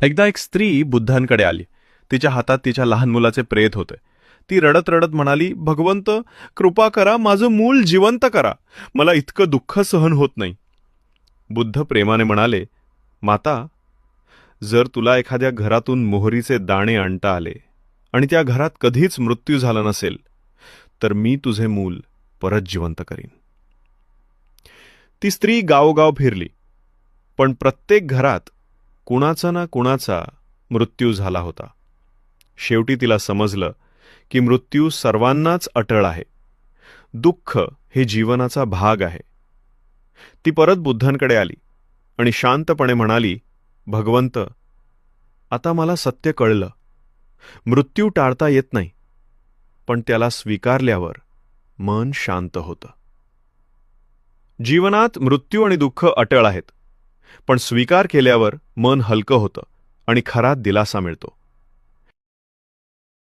एकदा एक स्त्री बुद्धांकडे आली. तिच्या हातात तिच्या लहान मुलाचे प्रेत होते. ती रडत रडत म्हणाली, भगवंत, कृपा करा, माझं मूल जिवंत करा. मला इतकं दुःख सहन होत नाही. बुद्ध प्रेमाने म्हणाले, माता, जर तुला एखाद्या घरातून मोहरीचे दाणे आणता आले आणि त्या घरात कधीच मृत्यू झाला नसेल, तर मी तुझे मूल परत जिवंत करीन. ती स्त्री गावोगाव फिरली, पण प्रत्येक घरात कुणाचा ना कुणाचा मृत्यू झाला होता. शेवटी तिला समजलं की मृत्यू सर्वांनाच अटळ आहे. दुःख हे जीवनाचा भाग आहे. ती परत बुद्धांकडे आली आणि शांतपणे म्हणाली, भगवंत, आता मला सत्य कळलं. मृत्यू टाळता येत नाही, पण त्याला स्वीकारल्यावर मन शांत होतं. जीवनात मृत्यू आणि दुःख अटळ आहेत, पण स्वीकार केल्यावर मन हलकं होतं आणि खरा दिलासा मिळतो.